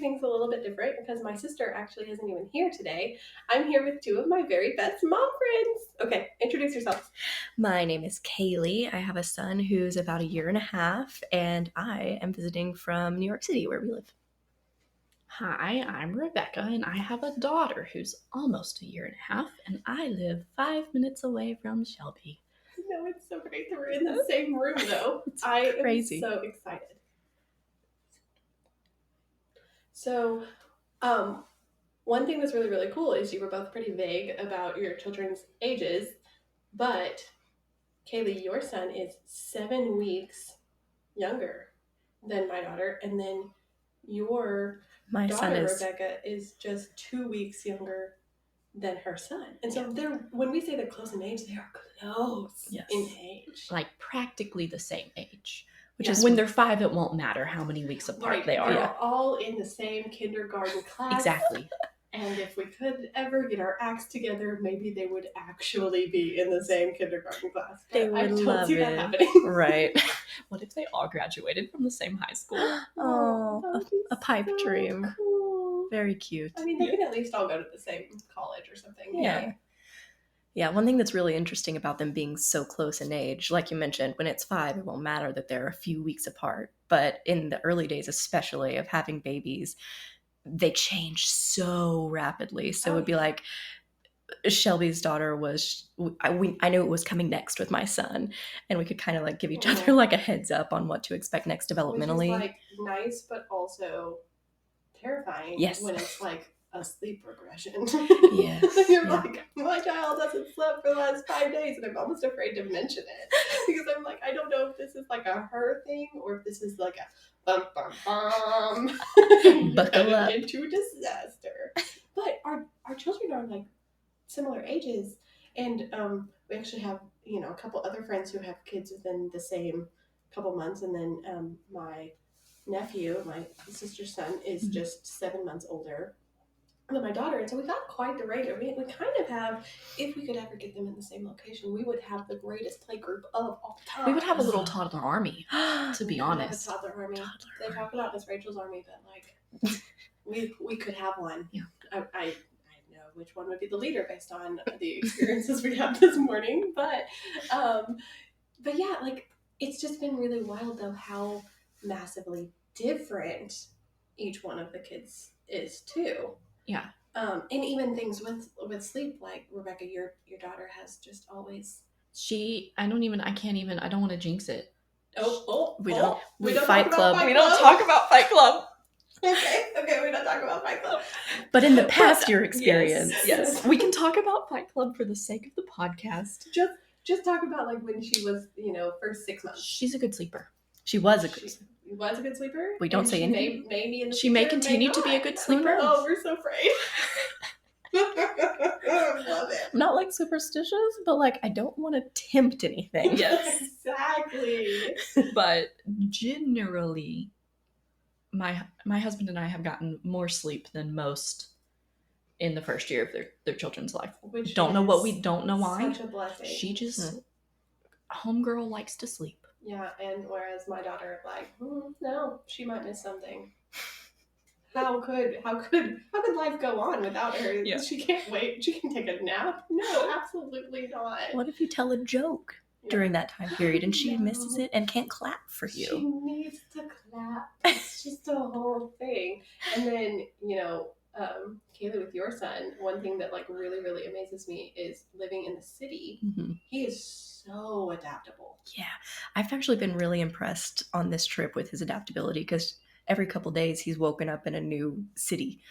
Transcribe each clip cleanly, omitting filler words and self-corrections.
things a little bit different because my sister actually isn't even here today. I'm here with two of my very best mom friends. Okay, introduce yourselves. My name is Kaylee. I have a son who's about 1.5 years, and I am visiting from New York City, where we live. Hi, I'm Rebecca, and I have a daughter who's almost 1.5 years, and I live 5 minutes away from Shelby. No, it's so great that we're in the same room, though. I am crazy. So excited. So, one thing that's really, really cool is you were both pretty vague about your children's ages, but Kaylee, your son is 7 weeks younger than my daughter, and then your daughter, Rebecca, is just 2 weeks younger than her son. And so when we say they're close in age, they are close in age. Like practically the same age. Which is when they're 5, it won't matter how many weeks apart they are. They're all in the same kindergarten class. Exactly. And if we could ever get our acts together, maybe they would actually be in the same kindergarten class. But they would I don't love see it. That happening. Right. What if they all graduated from the same high school? Oh, a pipe dream. Cool. Very cute. I mean, they can at least all go to the same college or something. Yeah, one thing that's really interesting about them being so close in age, like you mentioned, when it's 5, it won't matter that they're a few weeks apart. But in the early days, especially of having babies, they change so rapidly. So it would be like Shelby's daughter was, I knew it was coming next with my son, and we could kind of like give each other like a heads up on what to expect next developmentally. Which is like nice, but also terrifying when it's like a sleep regression. Yes. You're like, my child hasn't slept for the last 5 days, and I'm almost afraid to mention it because I'm like, I don't know if this is like a her thing or if this is like a bum bum bum buckle up into disaster. But our children are like similar ages, and we actually have a couple other friends who have kids within the same couple months, and then my nephew, my sister's son, is just 7 months older than my daughter, and so we got quite the range. We kind of have, if we could ever get them in the same location, we would have the greatest play group of all time. We would have a little toddler army, to be honest. A toddler army. They talk about Miss Rachel's army, but like we could have one. Yeah. I know which one would be the leader based on the experiences we had this morning, but yeah, like it's just been really wild though how massively different each one of the kids is too. Yeah. And even things with sleep, like Rebecca, your daughter has just always. I don't want to jinx it. We don't Fight Club. We don't talk about Fight Club. Okay, we don't talk about Fight Club. But in the past, your experience. Yes. We can talk about Fight Club for the sake of the podcast. Just talk about like when she was, first 6 months. She's a good sleeper. She was a good sleeper. Was a good sleeper. We don't say anything. Maybe in the she may continue to be a good sleeper. Oh, we're so afraid. Love it. I'm not like superstitious, but like I don't want to tempt anything. Yes, exactly. But generally, my husband and I have gotten more sleep than most in the first year of their children's life. Which don't know why. Such a blessing. She just homegirl likes to sleep. Yeah, and whereas my daughter, like, no, she might miss something. How could life go on without her? Yeah. She can't wait. She can take a nap. No, absolutely not. What if you tell a joke during that time period and she misses it and can't clap for you? She needs to clap. It's just a whole thing. And then, Kaylee, with your son, one thing that like really, really amazes me is living in the city. Mm-hmm. He is so adaptable. Yeah. I've actually been really impressed on this trip with his adaptability because every couple days he's woken up in a new city.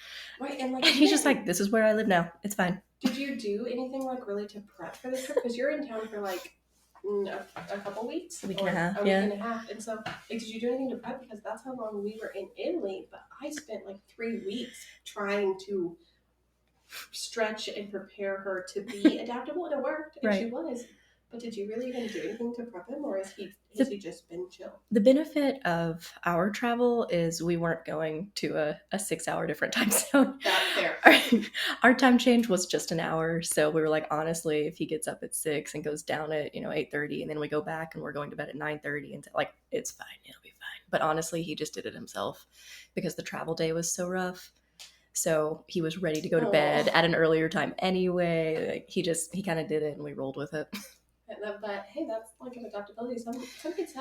Right. And he's just like, this is where I live now. It's fine. Did you do anything like really to prep for this trip? Because you're in town for like a couple weeks. A week and a half. A week and a half. And so like, did you do anything to prep? Because that's how long we were in Italy. But I spent like 3 weeks trying to stretch and prepare her to be adaptable, and it worked. And she was. But did you really even do anything to prep him, or has he just been chill? The benefit of our travel is we weren't going to a 6-hour different time zone. That's fair. Our time change was just an hour, so we were like, honestly, if he gets up at 6 and goes down at 8:30, and then we go back and we're going to bed at 9:30, and like it's fine, it'll be fine. But honestly, he just did it himself because the travel day was so rough. So he was ready to go to bed at an earlier time anyway. Like, he kind of did it, and we rolled with it. But hey, that's like an adaptability. Some kids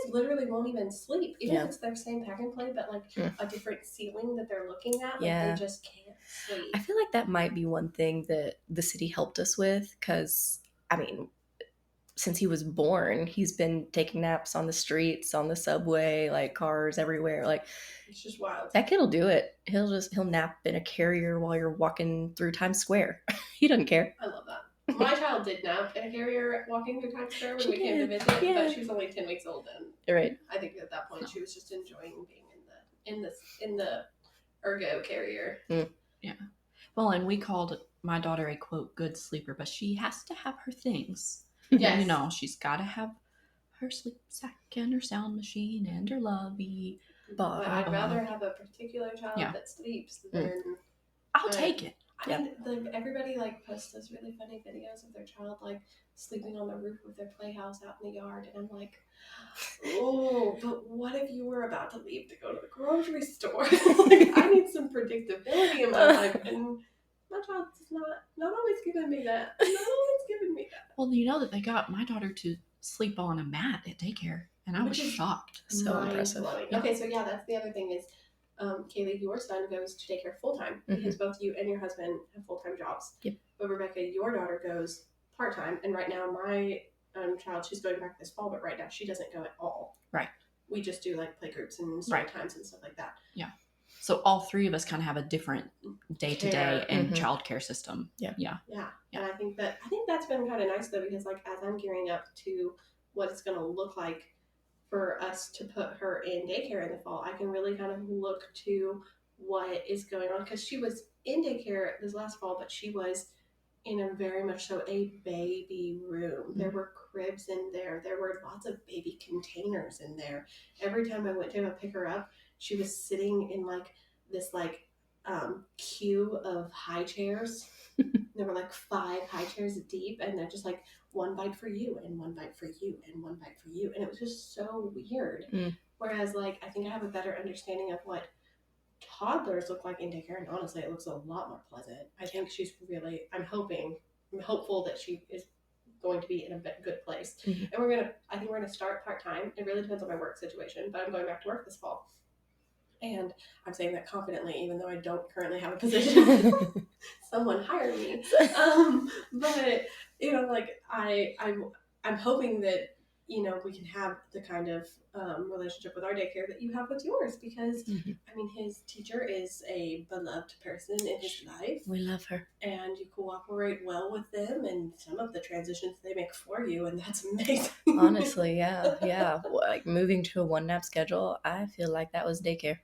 literally won't even sleep, even if it's their same pack and play, but like a different ceiling that they're looking at. Like they just can't sleep. I feel like that might be one thing that the city helped us with, because I mean, since he was born, he's been taking naps on the streets, on the subway, like cars everywhere. Like it's just wild. That kid will do it. He'll nap in a carrier while you're walking through Times Square. He doesn't care. I love that. My child did nap in a carrier walking through Times Square when we came to visit, but she was only 10 weeks old then. Right. I think at that point she was just enjoying being in the ergo carrier. Yeah. Well, and we called my daughter a quote good sleeper, but she has to have her things. Yes. She's got to have her sleep sack and her sound machine and her lovey. But I'd rather have a particular child that sleeps than I'll take it. I mean, everybody like posts those really funny videos of their child like sleeping on the roof of their playhouse out in the yard, and I'm like, oh, but what if you were about to leave to go to the grocery store? Like, I need some predictability in my life, and my child is not always giving me that. Well, you know that they got my daughter to sleep on a mat at daycare, and I was shocked. So impressive. Yeah. Okay, so that's the other thing is, Kaylee, your son goes to daycare full-time because both you and your husband have full-time jobs. Yep. But Rebecca, your daughter goes part-time, and right now my child, she's going back this fall, but right now she doesn't go at all. Right. We just do like play groups and story times and stuff like that. Yeah. So all three of us kind of have a different day-to-day and childcare system. Yeah. And I think that's been kind of nice though, because like as I'm gearing up to what it's going to look like for us to put her in daycare in the fall, I can really kind of look to what is going on, because she was in daycare this last fall, but she was in a very much so a baby room. There were cribs in there. There were lots of baby containers in there. Every time I went to go pick her up, she was sitting in like this queue of high chairs. There were like 5 high chairs deep, and they're just like one bite for you and one bite for you and one bite for you, and it was just so weird. Whereas like I think I have a better understanding of what toddlers look like in daycare, and honestly it looks a lot more pleasant. I think she's really, I'm hopeful that she is going to be in a good place. And I think we're gonna start part-time. It really depends on my work situation, but I'm going back to work this fall, and I'm saying that confidently even though I don't currently have a position. Someone hire me. But I'm hoping that we can have the kind of relationship with our daycare that you have with yours, because I mean his teacher is a beloved person in his life. We love her, and you cooperate well with them and some of the transitions they make for you, and that's amazing. Honestly, yeah. Like moving to a 1-nap schedule, I feel like that was daycare.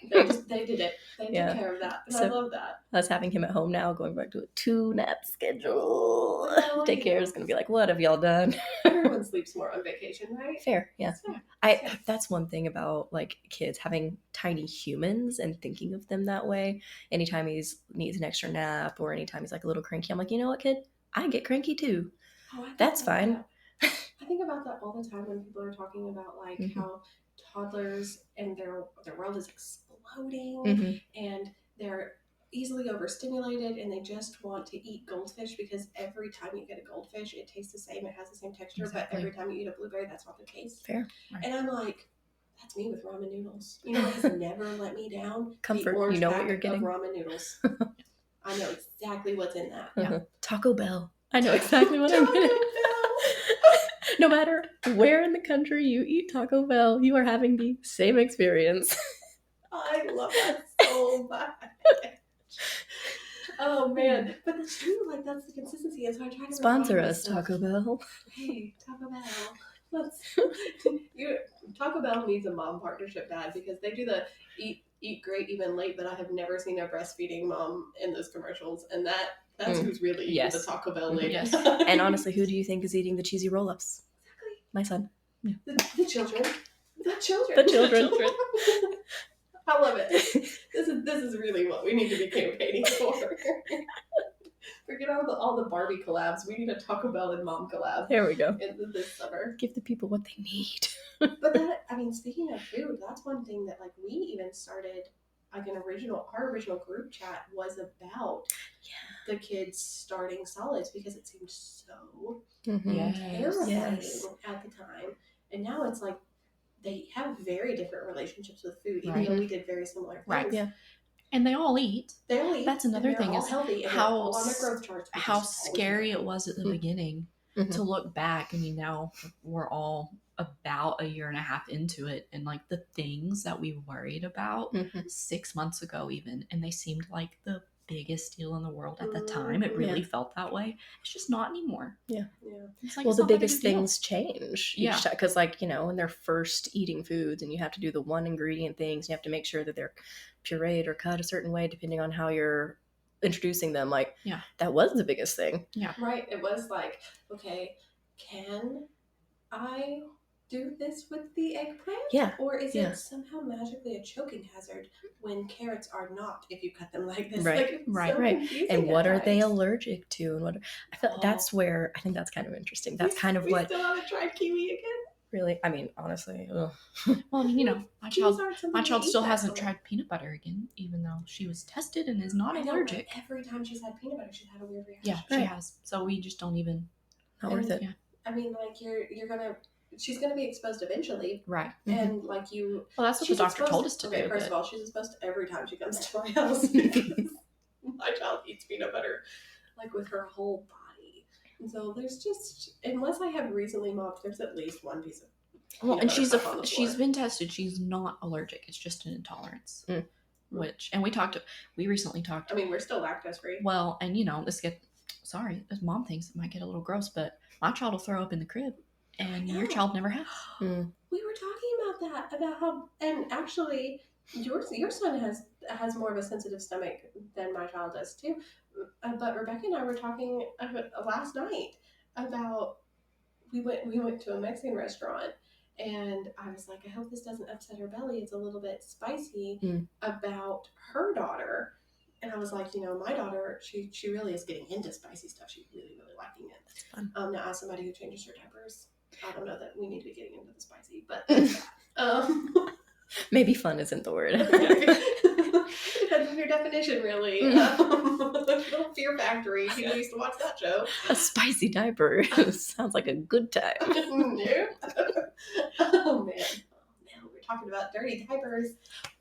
They did it. They took care of that. And so, I love that. Us having him at home now, going back to a 2-nap schedule. Daycare is going to be like, what have y'all done? Everyone sleeps more on vacation, right? Fair, yeah. That's one thing about like kids having tiny humans and thinking of them that way. Anytime he needs an extra nap or anytime he's like a little cranky, I'm like, you know what, kid? I get cranky too. That's fine. I think about that all the time when people are talking about like how toddlers and their world is exploding and they're easily overstimulated and they just want to eat goldfish, because every time you get a goldfish it tastes the same, it has the same texture. But every time you eat a blueberry, that's not the case. Fair. Right. And I'm like, that's me with ramen noodles. You know what has never let me down? Comfort. You know what you're getting. Ramen noodles. I know exactly what's in that. Yeah. Taco Bell. I know exactly what I'm getting. No matter where in the country you eat Taco Bell, you are having the same experience. I love that so much. Oh man, but that's true. Like that's the consistency. And so I try to sponsor us, Taco Bell. Hey, Taco Bell. Taco Bell needs a mom partnership bad, because they do the eat great even late, but I have never seen a breastfeeding mom in those commercials, and that That's who's really eating Yes. the Taco Bell lady. Yes. And honestly, who do you think is eating the cheesy roll-ups? Exactly. My son. The children. The children. The children. I love it. This is really what we need to be campaigning for. Forget all the Barbie collabs. We need a Taco Bell and Mom collab. There we go. This summer. Give the people what they need. But that, I mean, speaking of food, that's one thing that like we even started like our original group chat was about the kids starting solids because it seemed so terrifying at the time. And now it's like they have very different relationships with food, even though we did very similar things. Right. Yeah. And they all eat. That's another thing all is healthy and how all on their growth charts. How scary it was at the beginning to look back. I mean, now we're all about a year and a half into it, and like the things that we worried about 6 months ago even, and they seemed like the biggest deal in the world at the time. It really felt that way. It's just not anymore. It's like, well, it's the not that biggest big a deal. things change each time, because like, you know, when they're first eating foods and you have to do the one ingredient things, you have to make sure that they're pureed or cut a certain way depending on how you're introducing them. Like, that was the biggest thing. Right. It was like, okay, can I do this with the eggplant? Or is it somehow magically a choking hazard when carrots are not if you cut them like this? Right. Like, right. And what are they allergic to? And what I feel that's where I think that's kind of interesting. That's kind of what. We still haven't tried kiwi again. Really? I mean, honestly. Ugh. Well, you know, my child still hasn't tried peanut butter again, even though she was tested and is not allergic. Every time she's had peanut butter, she's had a weird reaction. Yeah, she has. So we just don't even. Not worth it. Yeah. I mean, like she's gonna be exposed eventually, right? And like you. Well, that's what the doctor told us to do. First of all, she's exposed to every time she comes to my house because my child eats peanut butter, like with her whole body. And so there's just, unless I have recently mopped, there's at least one piece of. Well, and she's been tested. She's not allergic. It's just an intolerance. We recently talked. I mean, we're still lactose free. Well, and you know, this mom thinks it might get a little gross, but my child will throw up in the crib, and your child never has. We were talking about that, about how, and actually, your son has more of a sensitive stomach than my child does too. But Rebecca and I were talking last night about we went to a Mexican restaurant, and I was like, I hope this doesn't upset her belly. It's a little bit spicy about her daughter. And I was like, you know, my daughter, she really is getting into spicy stuff. She's really, really liking it. That's fun. Now, as somebody who changes her diapers, I don't know that we need to be getting into the spicy, but that's that. Maybe fun isn't the word. Depends on your definition, really. Little Fear Factory. People used to watch that show. A spicy diaper sounds like a good time. Nope. Oh man, we're talking about dirty diapers.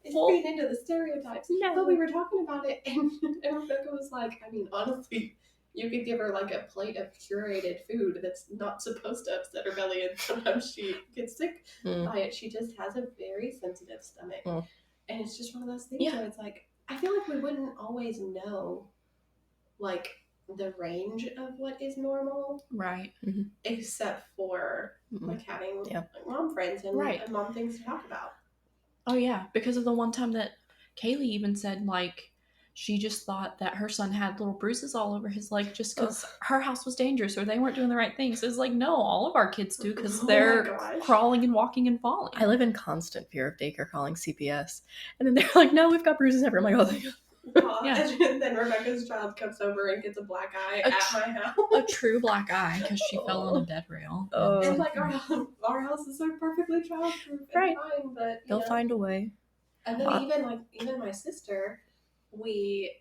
It's feeding into the stereotypes. No. But we were talking about it, and Rebecca was like, I mean, honestly, you could give her like a plate of curated food that's not supposed to upset her belly, and sometimes she gets sick by it. She just has a very sensitive stomach. And it's just one of those things where it's like, I feel like we wouldn't always know, like, the range of what is normal. Right. Except for, like, having like, mom friends and mom things to talk about. Oh, yeah. Because of the one time that Kaylee even said, like, she just thought that her son had little bruises all over his leg just because her house was dangerous or they weren't doing the right things. It's like, no, all of our kids do because they're crawling and walking and falling. I live in constant fear of daycare calling CPS. And then they're like, no, we've got bruises everywhere. I'm like, oh, And then Rebecca's child comes over and gets a black eye at my house. A true black eye because she fell on a bed rail. And like, our house is so perfectly childproof and fine, but they'll find a way. And then even my sister, we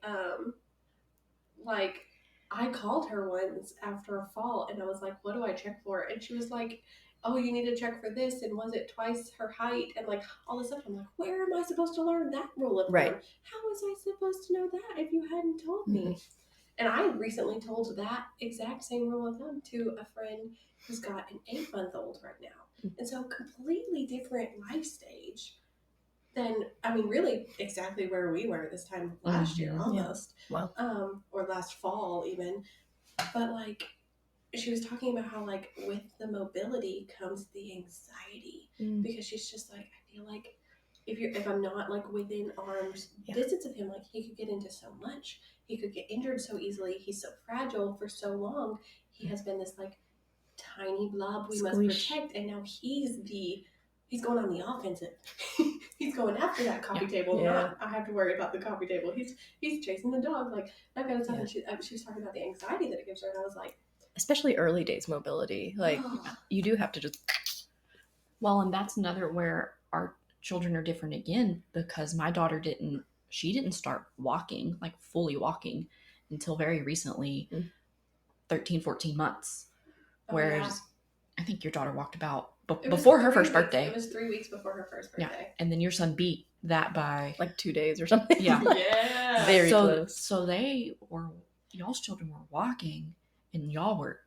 like, I called her once after a fall and I was like, what do I check for? And she was like, oh, you need to check for this, and was it twice her height, and like all this stuff. I'm like, where am I supposed to learn that rule of thumb? How was I supposed to know that if you hadn't told me? And I recently told that exact same rule of thumb to a friend who's got an 8-month-old right now. And so completely different life stage than, I mean, really exactly where we were this time last year almost. Wow. Or last fall even. But like, she was talking about how like with the mobility comes the anxiety because she's just like, I feel like if I'm not like within arm's distance of him, like he could get into so much. He could get injured so easily. He's so fragile for so long. He has been this like tiny blob we must protect, and now he's going on the offensive. He's going after that coffee table. Not I have to worry about the coffee table. He's chasing the dog, like that kind of stuff. And she was talking about the anxiety that it gives her, and I was like, especially early days mobility, like you do have to just. Well, and that's another where our children are different again, because my daughter didn't start walking, like fully walking, until very recently, 13, 14 months. Whereas I think your daughter walked about before her first birthday. It was 3 weeks before her first birthday. Yeah. And then your son beat that by like 2 days or something. Yeah. Yeah. Very close. So y'all's children were walking and y'all were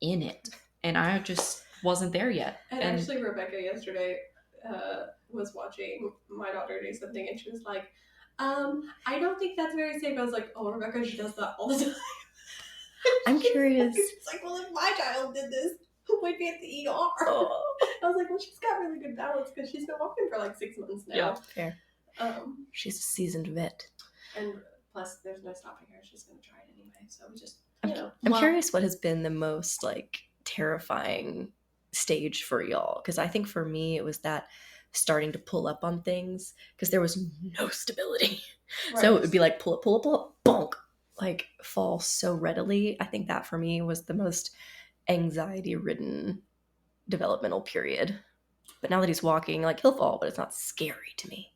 in it. And I just wasn't there yet. And actually Rebecca yesterday was watching my daughter do something, and she was like, I don't think that's very safe. I was like, oh, Rebecca, she does that all the time. I'm curious. It's like, well, if my child did this, we'd be at the ER. Oh. I was like, well, she's got really good balance because she's been walking for like 6 months now. Yeah, fair. She's a seasoned vet. And plus, there's no stopping her. She's going to try it anyway. So we just, I'm curious what has been the most like terrifying stage for y'all, because I think for me it was that starting to pull up on things because there was no stability. Right. So it would be like pull up, bonk, like fall so readily. I think that for me was the most anxiety-ridden developmental period. But now that he's walking, like he'll fall, but it's not scary to me.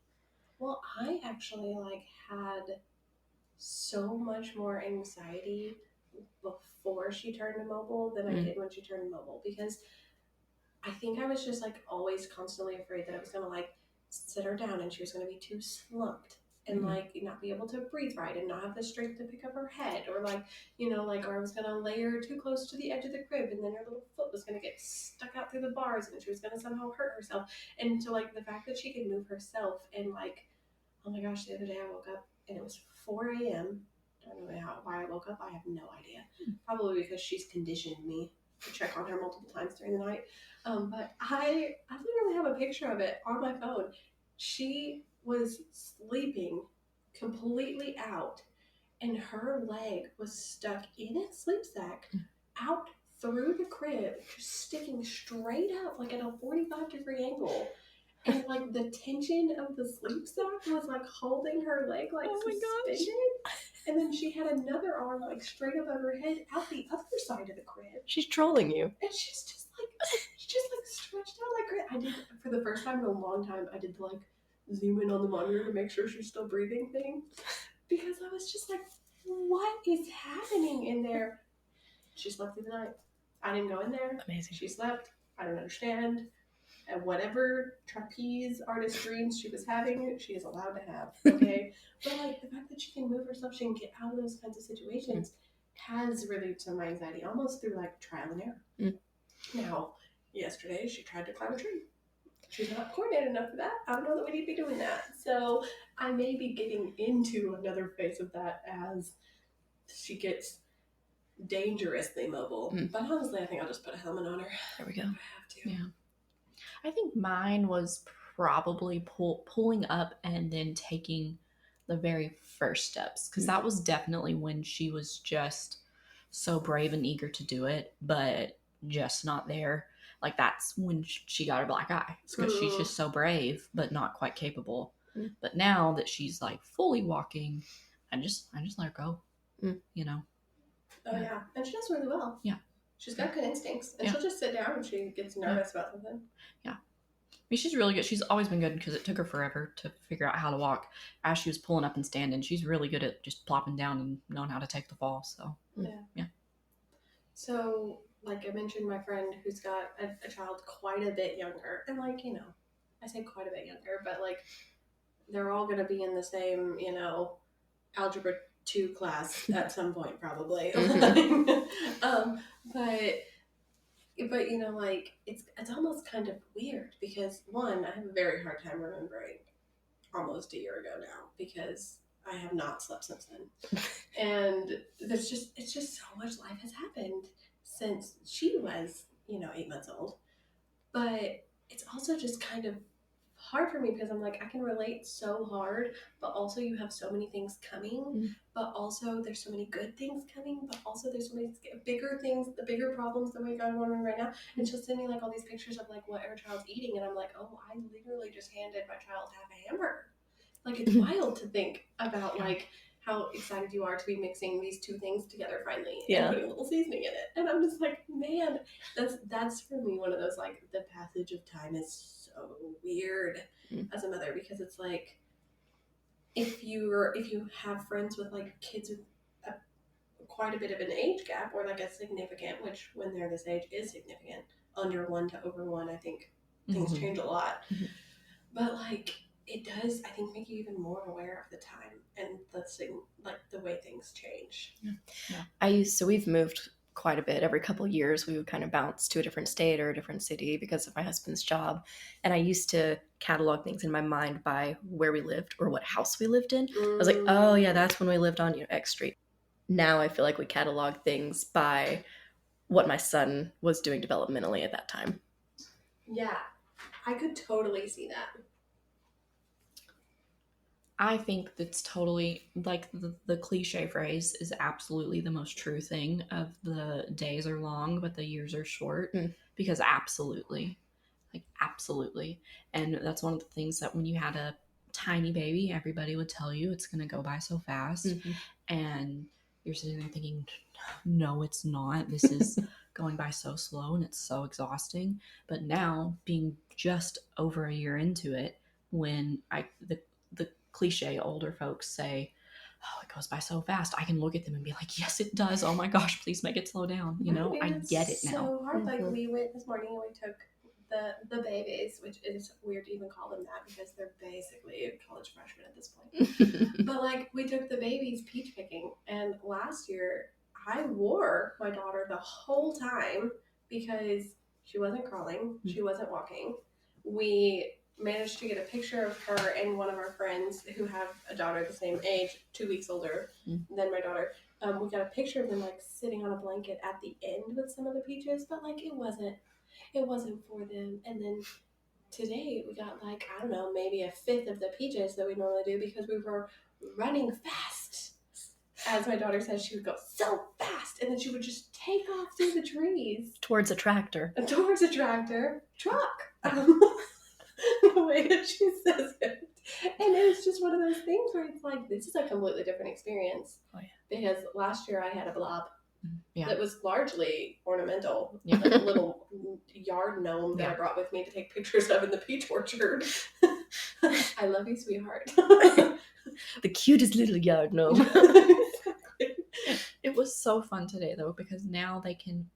Well, I actually like had so much more anxiety before she turned immobile than I did when she turned immobile, because I think I was just like always constantly afraid that I was going to like sit her down and she was going to be too slumped and like not be able to breathe right and not have the strength to pick up her head, or like, or I was going to lay her too close to the edge of the crib and then her little foot was going to get stuck out through the bars and she was going to somehow hurt herself. And so like the fact that she could move herself, and like, oh my gosh, the other day I woke up and it was 4 a.m. I don't know why I woke up. I have no idea. Probably because she's conditioned me to check on her multiple times during the night. But I literally have a picture of it on my phone. She was sleeping completely out, and her leg was stuck in its sleep sack out through the crib, just sticking straight up, like at a 45-degree angle. And like the tension of the sleep sack was like holding her leg like suspended. And then she had another arm like straight above her head out the other side of the crib. She's trolling you. And she's just like stretched out like, I did for the first time in a long time, I did the like zoom in on the monitor to make sure she's still breathing thing. Because I was just like, what is happening in there? She slept through the night. I didn't go in there. Amazing. She slept. I don't understand. And whatever trapeze artist dreams she was having, she is allowed to have, okay? But like the fact that she can move herself, she can get out of those kinds of situations has relieved some of my anxiety, almost through like trial and error. Now, yesterday she tried to climb a tree. She's not coordinated enough for that. I don't know that we need to be doing that. So I may be getting into another phase of that as she gets dangerously mobile. But honestly, I think I'll just put a helmet on her. There we go. I have to. Yeah. I think mine was probably pulling up and then taking the very first steps, because that was definitely when she was just so brave and eager to do it, but just not there. Like that's when she got her black eye, because she's just so brave but not quite capable. But now that she's like fully walking, I just let her go. Oh yeah, and she does really well. Yeah, she's got good instincts, and she'll just sit down when she gets nervous about something. Yeah. I mean, she's really good. She's always been good, because it took her forever to figure out how to walk. As she was pulling up and standing, she's really good at just plopping down and knowing how to take the fall. So, yeah. So, like I mentioned, my friend who's got a child quite a bit younger, and like, I say quite a bit younger, but like, they're all going to be in the same, algebra 2 class at some point, probably. But like it's almost kind of weird, because one, I have a very hard time remembering almost a year ago now, because I have not slept since then. And it's just so much life has happened since she was, 8 months old. But it's also just kind of hard for me because I'm like, I can relate so hard, but also you have so many things coming, but also there's so many good things coming, but also there's so many bigger things, the bigger problems that we got going on right now. And she'll send me like all these pictures of like what our child's eating, and I'm like, oh, I literally just handed my child half a hamburger. Like, it's wild to think about like how excited you are to be mixing these two things together finally and putting a little seasoning in it. And I'm just like, man, that's for me one of those, like, the passage of time is so weird as a mother, because it's like, if you have friends with like kids with quite a bit of an age gap, or like a significant, which when they're this age is significant, under 1 to over 1, I think things change a lot. But like, it does, I think, make you even more aware of the time and the way things change. So we've moved quite a bit. Every couple of years we would kind of bounce to a different state or a different city because of my husband's job. And I used to catalog things in my mind by where we lived or what house we lived in. I was like, oh yeah, that's when we lived on X street. Now I feel like we catalog things by what my son was doing developmentally at that time. Yeah, I could totally see that. I think that's totally, like, the cliche phrase is absolutely the most true thing of the days are long, but the years are short. Because absolutely. And that's one of the things that when you had a tiny baby, everybody would tell you it's going to go by so fast. And you're sitting there thinking, no, it's not. This is going by so slow and it's so exhausting. But now, being just over a year into it, when the cliche older folks say, oh, it goes by so fast, I can look at them and be like, yes, it does. Oh my gosh, please make it slow down. I get it now. So hard. Like, we went this morning and we took the babies, which is weird to even call them that because they're basically college freshmen at this point. But like, we took the babies peach picking, and last year I wore my daughter the whole time because she wasn't crawling, she wasn't walking. We managed to get a picture of her and one of our friends who have a daughter the same age, 2 weeks older than my daughter. We got a picture of them like sitting on a blanket at the end with some of the peaches, but like, it wasn't for them. And then today we got like, I don't know, maybe a fifth of the peaches that we normally do because we were running fast. As my daughter says, she would go so fast, and then she would just take off through the trees. Towards a tractor. Truck. The way that she says it. And it was just one of those things where it's like, this is a completely different experience. Oh, yeah. Because last year I had a blob that was largely ornamental. Like a little yard gnome that I brought with me to take pictures of in the peach orchard. I love you, sweetheart. The cutest little yard gnome. It was so fun today, though, because now they can...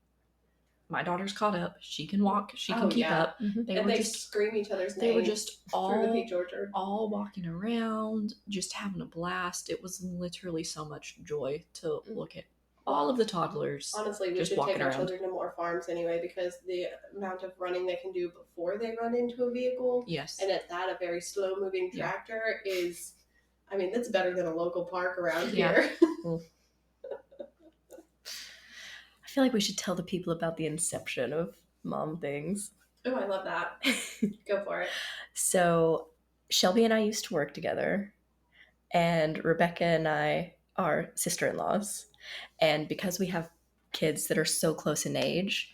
My daughter's caught up. She can walk. She can keep up. They scream each other's names. They were just through the peach orchard, all walking around, just having a blast. It was literally so much joy to look at all of the toddlers. Honestly, we should take our children to more farms anyway, because the amount of running they can do before they run into a vehicle, and at that, a very slow-moving tractor is, I mean, that's better than a local park around here. I feel like we should tell the people about the inception of mom things. Oh, I love that. Go for it. So Shelby and I used to work together, and Rebecca and I are sister-in-laws. And because we have kids that are so close in age,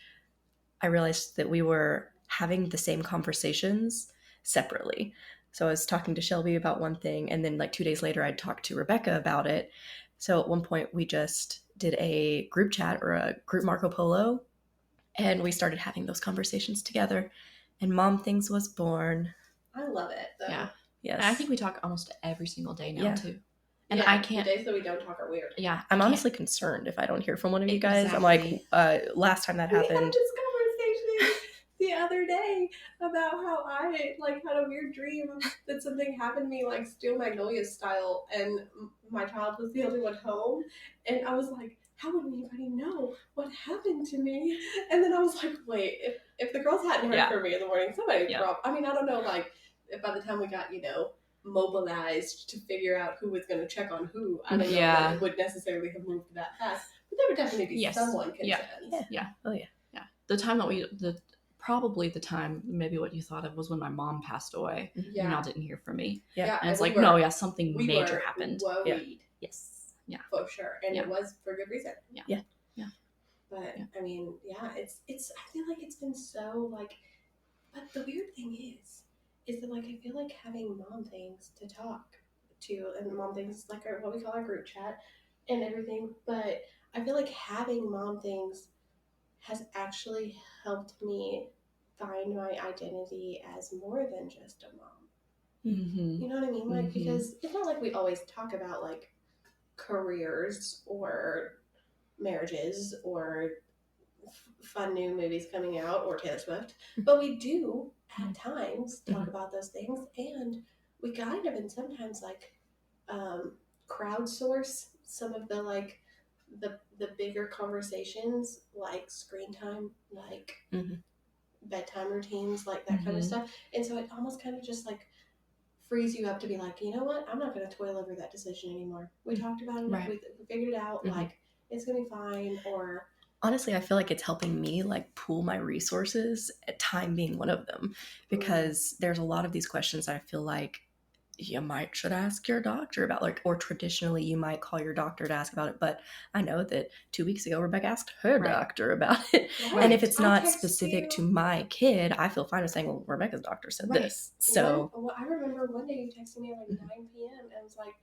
I realized that we were having the same conversations separately. So I was talking to Shelby about one thing, and then like 2 days later, I'd talk to Rebecca about it. So at one point, we just did a group chat or a group Marco Polo, and we started having those conversations together, and Mom Things was born. I love it, though. Yeah. Yes. And I think we talk almost every single day now, too. And yeah, I can't... The days that we don't talk are weird. Yeah. I'm honestly concerned if I don't hear from one of you guys. I'm like, last time that happened... We had this conversation the other day about how I like had a weird dream that something happened to me like Steel Magnolia style, and my child was the only one home, and I was like, how would anybody know what happened to me? And then I was like, wait, if the girls hadn't heard from me in the morning, somebody I mean, I don't know, like, if by the time we got, mobilized to figure out who was going to check on who, I don't know that it would necessarily have moved that fast, but there would definitely be someone concerned. Yeah. Oh yeah. The time that the probably the time, maybe what you thought of was when my mom passed away. Yeah. And y'all didn't hear from me. Yeah. And it's we like, were- no, yeah, something we major were happened. worried. Yes. Yeah. For sure. And Yeah. it was for good reason. Yeah. Yeah. Yeah. But Yeah. I mean, yeah, it's I feel like it's been so like, but the weird thing is that like I feel like having mom things to talk to, and mom things like what we call our group chat and everything, but I feel like having mom things has actually helped me find my identity as more than just a mom. Mm-hmm. You know what I mean? Like, because it's not like we always talk about like careers or marriages or fun new movies coming out or Taylor Swift, but we do at times talk about those things, and we kind of and sometimes like crowdsource some of the like the bigger conversations, like screen time, like bedtime routines, like that kind of stuff. And so it almost kind of just like frees you up to be like, you know what, I'm not going to toil over that decision anymore. We talked about it, Right. we figured it out, like it's gonna be fine. Or honestly, I feel like it's helping me like pool my resources, time being one of them, because there's a lot of these questions that I feel like you should ask your doctor about, like, or traditionally you might call your doctor to ask about it. But I know that 2 weeks ago Rebecca asked her doctor about it. Right. And if it's not text specific you. to my kid, I feel fine with saying, well, Rebecca's doctor said this. So I remember one day you texted me at like 9 p.m. and was like,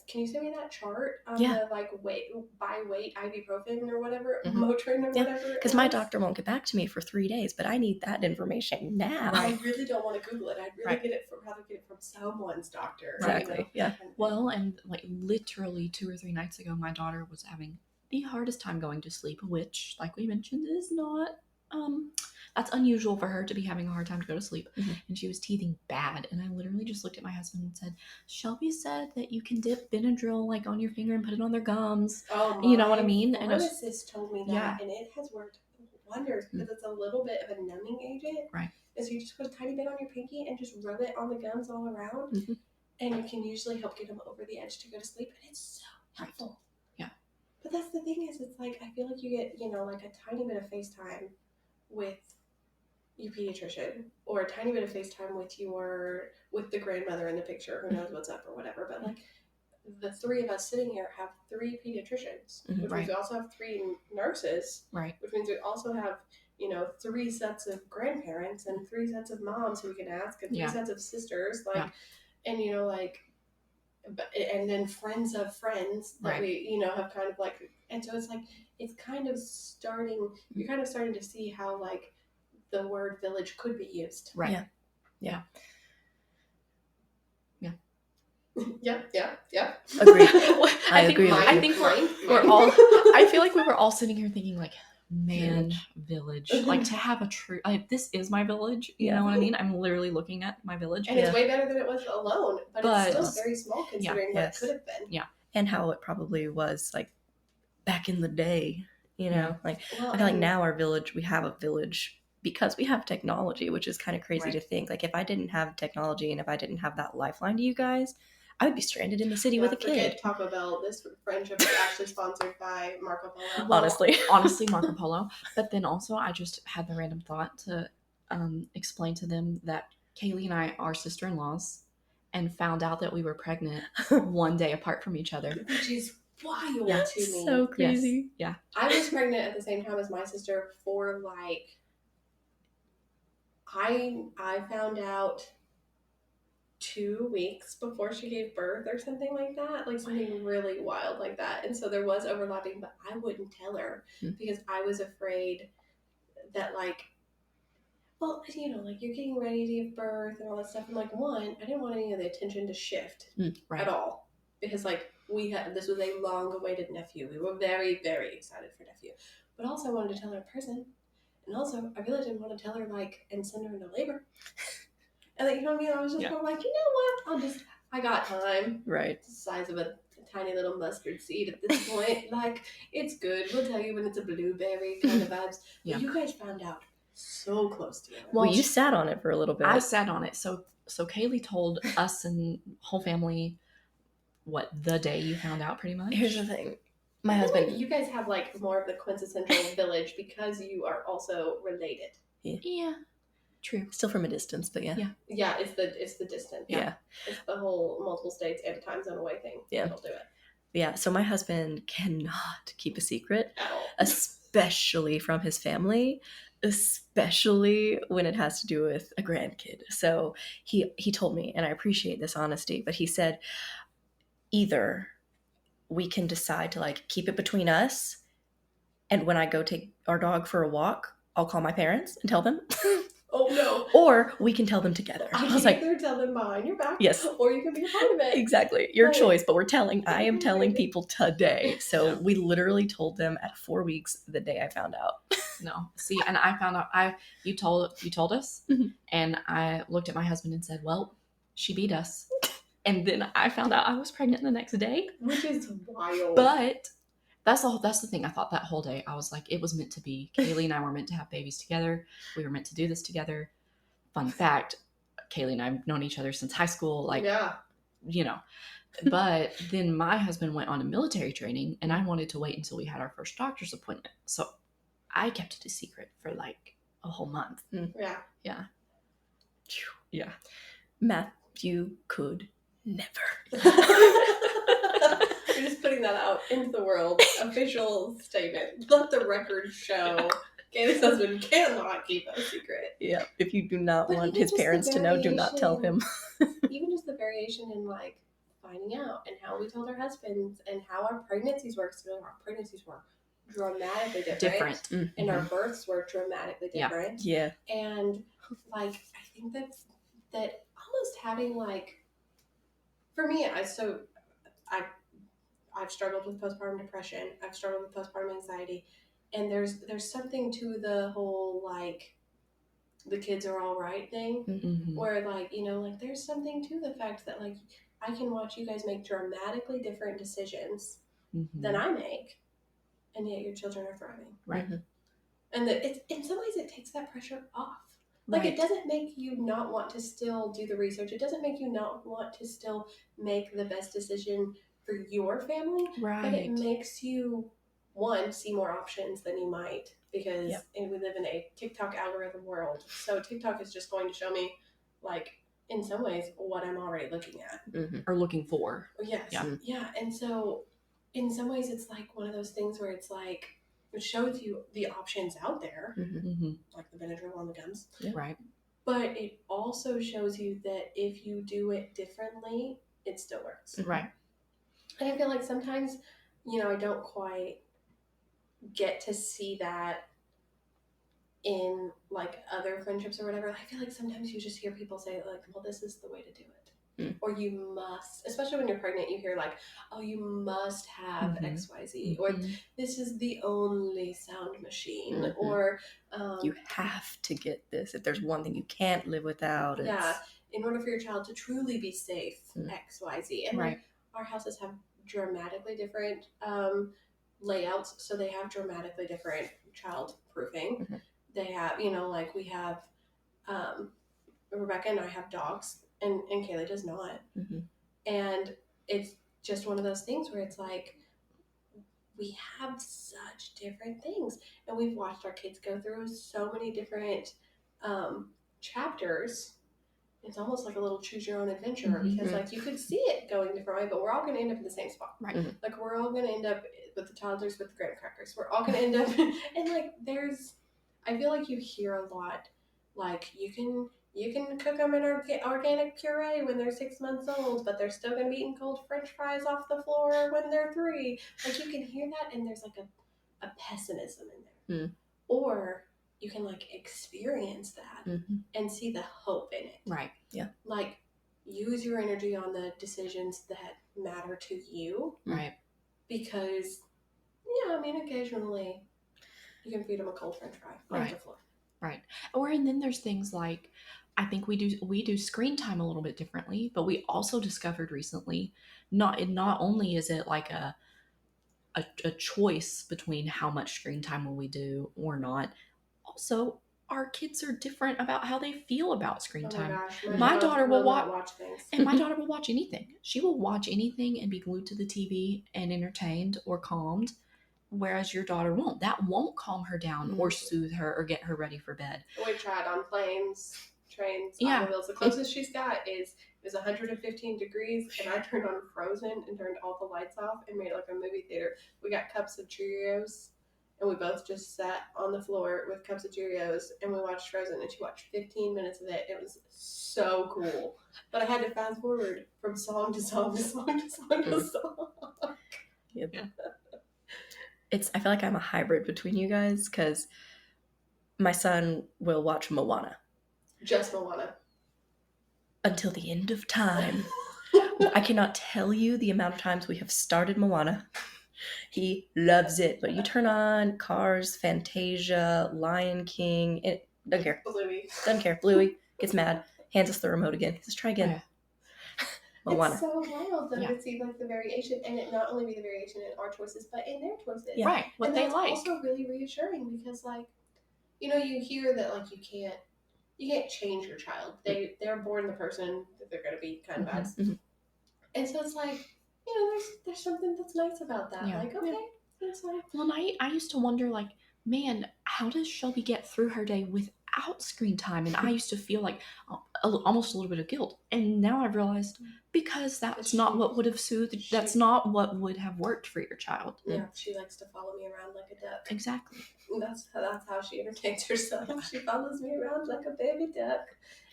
can you send me that chart on Yeah. the like weight ibuprofen or whatever, Motrin or whatever? Because my doctor won't get back to me for 3 days, but I need that information now. I really don't want to Google it. I'd really rather get it from someone's doctor. Exactly. You know? Yeah. Well, and like literally 2 or 3 nights ago, my daughter was having the hardest time going to sleep, which, like we mentioned, is not that's unusual for her to be having a hard time to go to sleep. And she was teething bad, and I literally just looked at my husband and said, Shelby said that you can dip Benadryl like on your finger and put it on their gums. Oh, you know what I mean? And pharmacist told me that, and it has worked wonders because it's a little bit of a numbing agent. Right. And so you just put a tiny bit on your pinky and just rub it on the gums all around, and it can usually help get them over the edge to go to sleep, and it's so helpful. Yeah. But that's the thing is, it's like I feel like you get, you know, like a tiny bit of FaceTime with your pediatrician, or a tiny bit of FaceTime with the grandmother in the picture who knows what's up or whatever. But like the three of us sitting here have 3 pediatricians, which means we also have 3 nurses, which means we also have, you know, 3 sets of grandparents and 3 sets of moms who we can ask, and 3 sets of sisters, like, and you know, like, and then friends of friends that we, you know, have kind of like, and so it's like it's kind of starting. You're kind of starting to see how like the word village could be used. Right. Yeah. Agree. I agree. I think we're all. I feel like we were all sitting here thinking like, man, village. Like to have a true. Like, this is my village. You know what I mean? I'm literally looking at my village, and it's way better than it was alone. But it's still very small considering what it could have been. Yeah. And how it probably was like back in the day. You know, like I feel like now our village, we have a village because we have technology, which is kind of crazy to think. Like if I didn't have technology and if I didn't have that lifeline to you guys, I would be stranded in the city with a kid. Taco Bell. This friendship is actually sponsored by Marco Polo. Well, honestly, Marco Polo. But then also, I just had the random thought to explain to them that Kaylee and I are sister-in-laws, and found out that we were pregnant one day apart from each other, which is wild to me. So crazy. Yes. Yeah. I was pregnant at the same time as my sister for like. I found out 2 weeks before she gave birth or something like that, like something really wild like that. And so there was overlapping, but I wouldn't tell her because I was afraid that like, well, you know, like you're getting ready to give birth and all that stuff. And like, one, I didn't want any of the attention to shift at all because like this was a long awaited nephew. We were very, very excited for nephew, but also I wanted to tell her in person. And also, I really didn't want to tell her, like, and send her into labor. And, like, you know what I mean? I was just more like, you know what? I got time. Right. It's the size of a tiny little mustard seed at this point. Like, it's good. We'll tell you when it's a blueberry kind of vibes. But you guys found out so close together. Well, you sat on it for a little bit. I sat on it. So Kaylee told us and whole family what the day you found out, pretty much. Here's the thing. My husband. Like you guys have like more of the quintessential village because you are also related. Yeah. True. Still from a distance, but yeah. Yeah, it's the distance. Yeah. It's the whole multiple states and time zone away thing. Yeah. That'll do it. Yeah, so my husband cannot keep a secret At all. Especially from his family, especially when it has to do with a grandkid. So he told me, and I appreciate this honesty, but he said, either we can decide to like keep it between us, and when I go take our dog for a walk, I'll call my parents and tell them. Oh no. Or we can tell them together. I was can either tell them behind your back, yes, or you can be a part of it. Exactly, your Right. choice. But I am telling people today. So we literally told them at 4 weeks the day I found out. No, see, and I found out. You told us, Mhm. and I looked at my husband and said, "Well, she beat us." And then I found out I was pregnant the next day, which is wild. But that's the thing. I thought that whole day, I was like, it was meant to be. Kaylee and I were meant to have babies together. We were meant to do this together. Fun fact, Kaylee and I have known each other since high school. Like, you know. But then my husband went on a military training, and I wanted to wait until we had our first doctor's appointment. So I kept it a secret for like a whole month. Yeah. Yeah. Yeah. Matthew could never. We're just putting that out into the world. Official statement. Let the record show. Kaylee's husband cannot keep a secret. Yeah. If you do not But want even his just the parents to know, do not tell him. Even just the variation in like finding out and how we told our husbands and how our pregnancies work. So our pregnancies were dramatically different. Mm-hmm. And our births were dramatically different. Yeah. And like I think that almost having like, for me, I've struggled with postpartum depression. I've struggled with postpartum anxiety, and there's something to the whole like the kids are all right thing, where like like there's something to the fact that like I can watch you guys make dramatically different decisions than I make, and yet your children are thriving. Right. And that it's in some ways it takes that pressure off. Like it doesn't make you not want to still do the research. It doesn't make you not want to still make the best decision for your family. Right. But it makes you, one, see more options than you might, because we live in a TikTok algorithm world. So TikTok is just going to show me, like, in some ways, what I'm already looking at. Or looking for. Yes. Yeah. And so in some ways it's like one of those things where it's like, it shows you the options out there, like the Benadryl on the gums. Yeah. Right. But it also shows you that if you do it differently, it still works. Right. And I feel like sometimes, I don't quite get to see that in like other friendships or whatever. I feel like sometimes you just hear people say like, well, this is the way to do it. Or you must, especially when you're pregnant, you hear like, oh, you must have XYZ, or this is the only sound machine, or you have to get this. If there's one thing you can't live without, in order for your child to truly be safe, XYZ. And like, our houses have dramatically different layouts, so they have dramatically different child proofing. They have, like we have Rebecca and I have dogs. And Kaylee does not. And it's just one of those things where it's like, we have such different things. And we've watched our kids go through so many different chapters. It's almost like a little choose your own adventure, because like you could see it going different way, but we're all going to end up in the same spot. Right. Like we're all going to end up with the toddlers with the graham crackers. We're all going to end up, and like I feel like you hear a lot, like you can cook them in organic puree when they're 6 months old, but they're still going to be eating cold French fries off the floor when they're 3. Like you can hear that, and there's like a pessimism in there. Or you can like experience that and see the hope in it. Right. Yeah. Like use your energy on the decisions that matter to you. Right. Because, occasionally you can feed them a cold French fry off the floor. Right. And then there's things like, I think we do screen time a little bit differently, but we also discovered recently, not only is it like a choice between how much screen time will we do or not, also our kids are different about how they feel about screen time. Gosh, my daughter will watch things. And my daughter will watch anything. She will watch anything and be glued to the TV and entertained or calmed. whereas your daughter won't. That won't calm her down or soothe her or get her ready for bed. We tried on planes, trains, Yeah. automobiles. The closest she's got is 115 degrees, and I turned on Frozen and turned all the lights off and made it like a movie theater. We got cups of Cheerios, and we both just sat on the floor with cups of Cheerios, and we watched Frozen, and she watched 15 minutes of it. It was so cool. But I had to fast forward from song to song to song to song to song. Yep. Yeah. I feel like I'm a hybrid between you guys, because my son will watch Moana. Just Moana. Until the end of time. I cannot tell you the amount of times we have started Moana. He loves it, but you turn on Cars, Fantasia, Lion King, it doesn't care. Bluey. Doesn't care. Bluey gets mad, hands us the remote again. He says, try again. Yeah. Moana. It's so wild though to see like the variation, and it not only be the variation in our choices, but in their choices. Yeah. Right. What and they that's like. Also really reassuring, because like, you know, you hear that like you can't change your child. They're born the person that they're gonna be, kind of as. Mm-hmm. And so it's like, you know, there's something that's nice about that. Yeah. Like, okay, that's fine. Well, I used to wonder, like, man, how does Shelby get through her day without screen time? And I used to feel like almost a little bit of guilt. And now I've realized, because that's not what would have soothed, that's not what would have worked for your child. Yeah, she likes to follow me around like a duck. Exactly. That's how she entertains herself. She follows me around like a baby duck.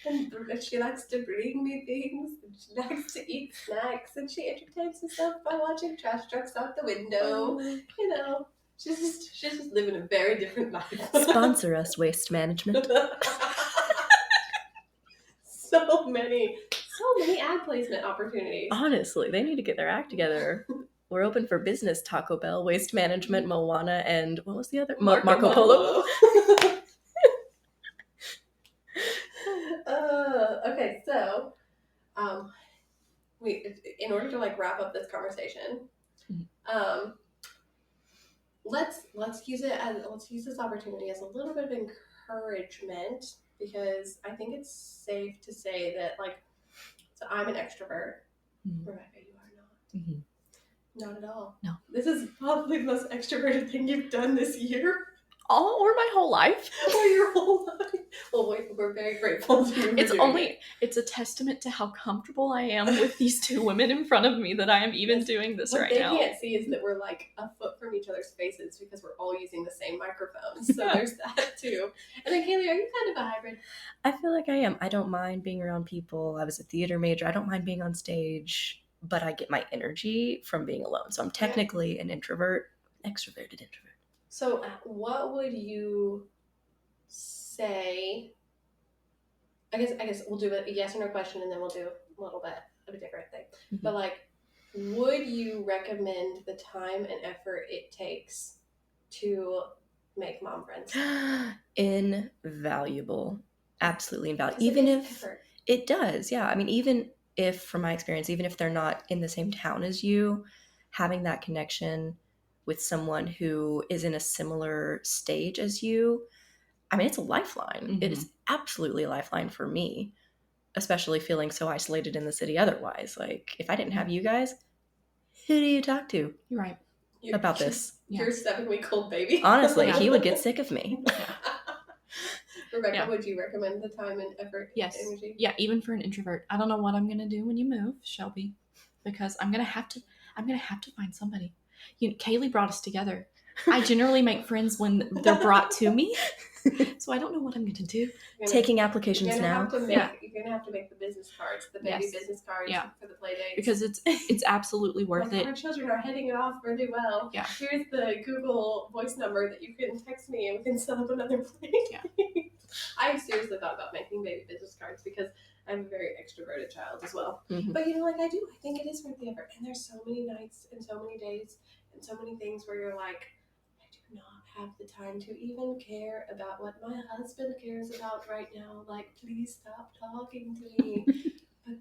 And she likes to bring me things. And she likes to eat snacks. And she entertains herself by watching trash trucks out the window. You know, she's just living a very different life. Sponsor us, Waste Management. So many ad placement opportunities. Honestly, they need to get their act together. We're open for business. Taco Bell, Waste Management, Moana, and what was the other? Marco Polo. Okay, so in order to like wrap up this conversation, let's use this opportunity as a little bit of encouragement, because I think it's safe to say that, like, so I'm an extrovert. Rebecca, you are not. Mm-hmm. Not at all. No. This is probably the most extroverted thing you've done this year. All or my whole life. Or your whole life. Well, we're very grateful to you. It's a testament to how comfortable I am with these two women in front of me that I am even doing this right now. What they can't see is that we're like a foot from each other's faces, because we're all using the same microphones. So there's that too. And then Kaylee, are you kind of a hybrid? I feel like I am. I don't mind being around people. I was a theater major. I don't mind being on stage, but I get my energy from being alone. So I'm technically an introvert, extroverted introvert. So what would you say? I guess we'll do a yes or no question, and then we'll do a little bit of a different thing. Mm-hmm. But like, would you recommend the time and effort it takes to make mom friends? Invaluable. Absolutely invaluable. Even if effort. It does, yeah. I mean, even if, from my experience, even if they're not in the same town as you, having that connection with someone who is in a similar stage as you, I mean, it's a lifeline. Mm-hmm. It is absolutely a lifeline for me, especially feeling so isolated in the city otherwise. Like, if I didn't have you guys, who do you talk to? You're right. About this? Your 7-week-old baby. Honestly, he would get sick of me. Rebecca, would you recommend the time and effort? Yes. Energy? Yeah, even for an introvert. I don't know what I'm going to do when you move, Shelby, because I'm going to have to find somebody. Kaylee brought us together. I generally make friends when they're brought to me, so I don't know what I'm going to do. Taking applications now. You're going to have to make the business cards, the baby business cards for the play dates. Because it's absolutely worth it. Our children are heading it off really well. Yeah. Here's the Google voice number that you can text me, and we can set up another play date. Yeah. I've seriously thought about making baby business cards, because I'm a very extroverted child as well. Mm-hmm. But I think it is worth the effort. And there's so many nights and so many days and so many things where you're like, I do not have the time to even care about what my husband cares about right now. Like, please stop talking to me. But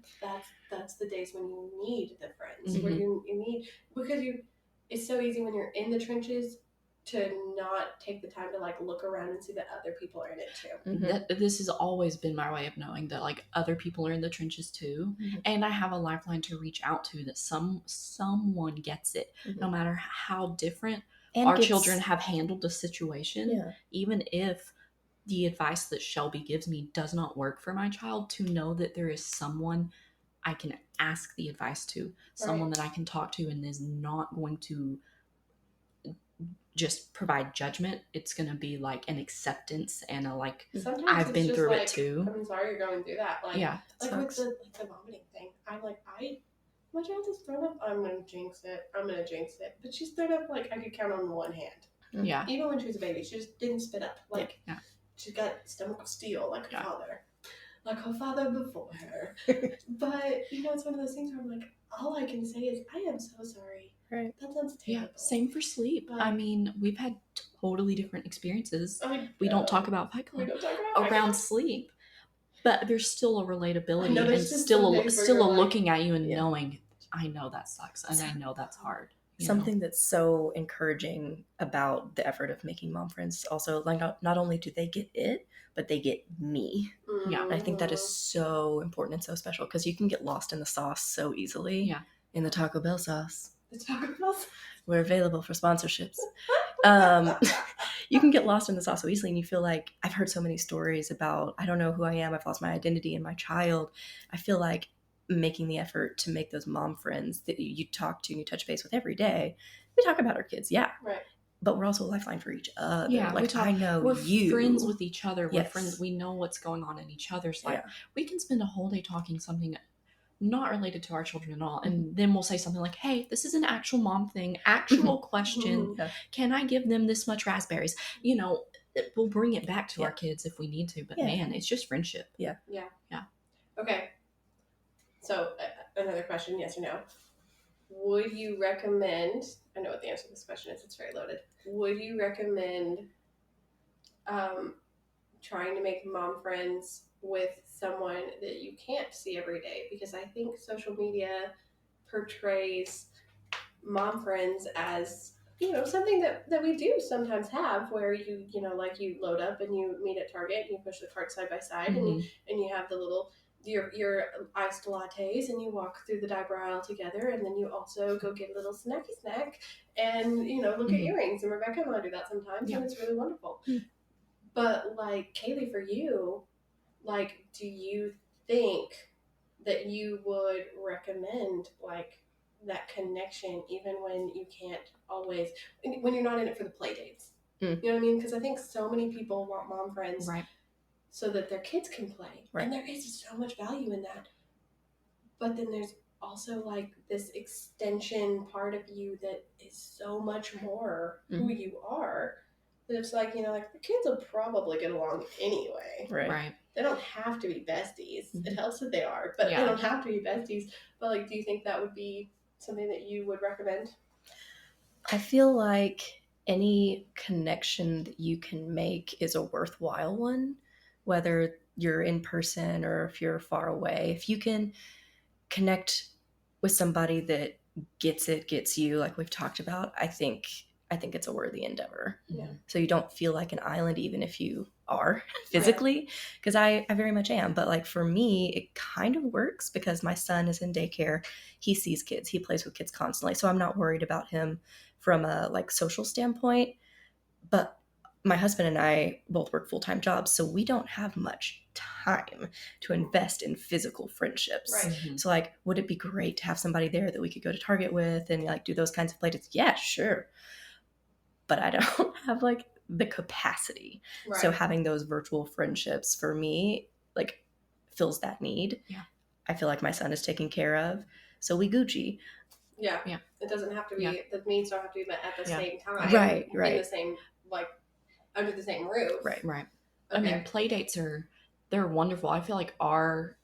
that's the days when you need the friends, where you need, because it's so easy when you're in the trenches to not take the time to like look around and see that other people are in it too. Mm-hmm. This has always been my way of knowing that like other people are in the trenches too, and I have a lifeline to reach out to, that someone gets it, no matter how different And our children have handled the situation, Yeah. even if the advice that Shelby gives me does not work for my child, to know that there is someone I can ask the advice to, someone that I can talk to and is not going to just provide judgment. It's going to be like an acceptance and a like, Sometimes I've it's been just through like, it too. I'm sorry you're going through that. Like, Yeah. like with the vomiting thing, I'm like, my child has thrown up. I'm gonna jinx it. But she's thrown up like I could count on one hand. Yeah. Even when she was a baby, she just didn't spit up. Like, Yeah. She's got stomach of steel, like her Yeah. father. Like her father before her. But, you know, it's one of those things where I'm like, all I can say is, I am so sorry. Right. That sounds terrible. Yeah, same for sleep. But, I mean, we've had totally different experiences. We don't talk about Fight Club we don't talk about around sleep, but there's still a relatability know, and there's just still some a, days where still a you're like, looking at you and knowing, I know that sucks and I know that's hard. you know? Something that's so encouraging about the effort of making mom friends, also, like, not only do they get it, but they get me. Yeah. And I think that is so important and so special, because you can get lost in the sauce so easily. Yeah. In the Taco Bell sauce. The Taco Bell sauce. We're available for sponsorships. You can get lost in the sauce so easily, and you feel like, I've heard so many stories about, I don't know who I am, I've lost my identity in my child. I feel like making the effort to make those mom friends that you talk to and you touch base with every day. We talk about our kids, yeah. Right. But we're also a lifeline for each other. Yeah, like, I know we're you. friends with each other. We're Yes. friends. We know what's going on in each other's life. Yeah. We can spend a whole day talking something not related to our children at all. And then we'll say something like, hey, this is an actual mom thing, actual question. Yeah. Can I give them this much raspberries? You know, we'll bring it back to our kids if we need to. But man, it's just friendship. Yeah. Okay. So another question, yes or no. Would you recommend, I know what the answer to this question is, it's very loaded. Would you recommend trying to make mom friends with someone that you can't see every day? Because I think social media portrays mom friends as, you know, something that we do sometimes have, where you know, like, you load up and you meet at Target and you push the cart side by side, and you have the little your iced lattes, and you walk through the diaper aisle together, and then you also go get a little snack and, you know, look at earrings. And Rebecca and I do that sometimes, and it's really wonderful. But, like, Kaylee, for you, like, do you think that you would recommend, like, that connection even when you can't always, when you're not in it for the play dates? You know what I mean? Because I think so many people want mom friends so that their kids can play. And there is so much value in that. But then there's also, like, this extension part of you that is so much more who you are, that it's like, you know, like, the kids will probably get along anyway. Right. They don't have to be besties. It helps that they are, but they don't have to be besties. But, like, do you think that would be something that you would recommend? I feel like any connection that you can make is a worthwhile one, whether you're in person or if you're far away. If you can connect with somebody that gets you, like we've talked about, I think it's a worthy endeavor. Yeah. So you don't feel like an island, even if you are physically, because I very much am. But, like, for me, it kind of works because my son is in daycare. He sees kids. He plays with kids constantly. So I'm not worried about him from a, like, social standpoint. But my husband and I both work full-time jobs, so we don't have much time to invest in physical friendships. Right. So, like, would it be great to have somebody there that we could go to Target with and, like, do those kinds of play dates? Yeah, sure. But I don't have, like, the capacity. Right. So having those virtual friendships for me, like, fills that need. Yeah. I feel like my son is taken care of, so we Gucci. Yeah. It doesn't have to be, the needs don't have to be met at the same time. Right. In the same, like, under the same roof. Right. Okay. I mean, play dates they're wonderful. I feel like our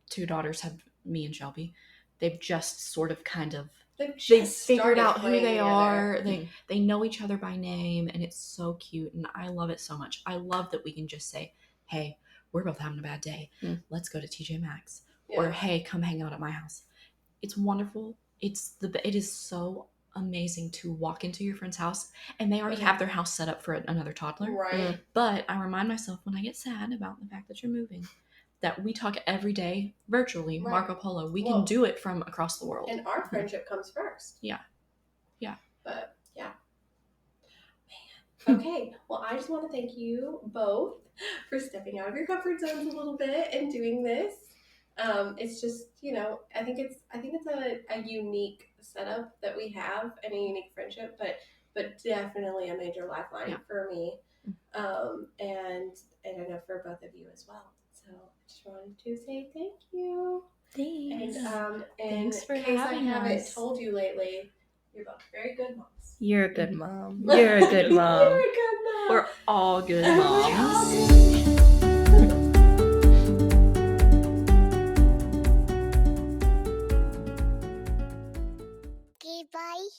two daughters me and Shelby, they've just sort of kind of, they've figured out who they are. They know each other by name, and it's so cute, and I love it so much. I love that we can just say, hey, we're both having a bad day. Let's go to TJ Maxx. Or, hey, come hang out at my house. It's wonderful. It is so amazing to walk into your friend's house, and they already have their house set up for another toddler. Right. But I remind myself when I get sad about the fact that you're moving, that we talk every day virtually, Marco Polo. We can do it from across the world. And our friendship comes first. Yeah. But, yeah. Okay, well, I just want to thank you both for stepping out of your comfort zones a little bit and doing this. It's just, I think it's a unique setup that we have and a unique friendship, but definitely a major lifeline for me, and I know for both of you as well. So I just wanted to say thank you. Thanks. And Thanks for in case having I haven't us. told you lately, you're both very good moms. You're a good mom. You're a good mom. You're a good mom. We're all good We're all moms. good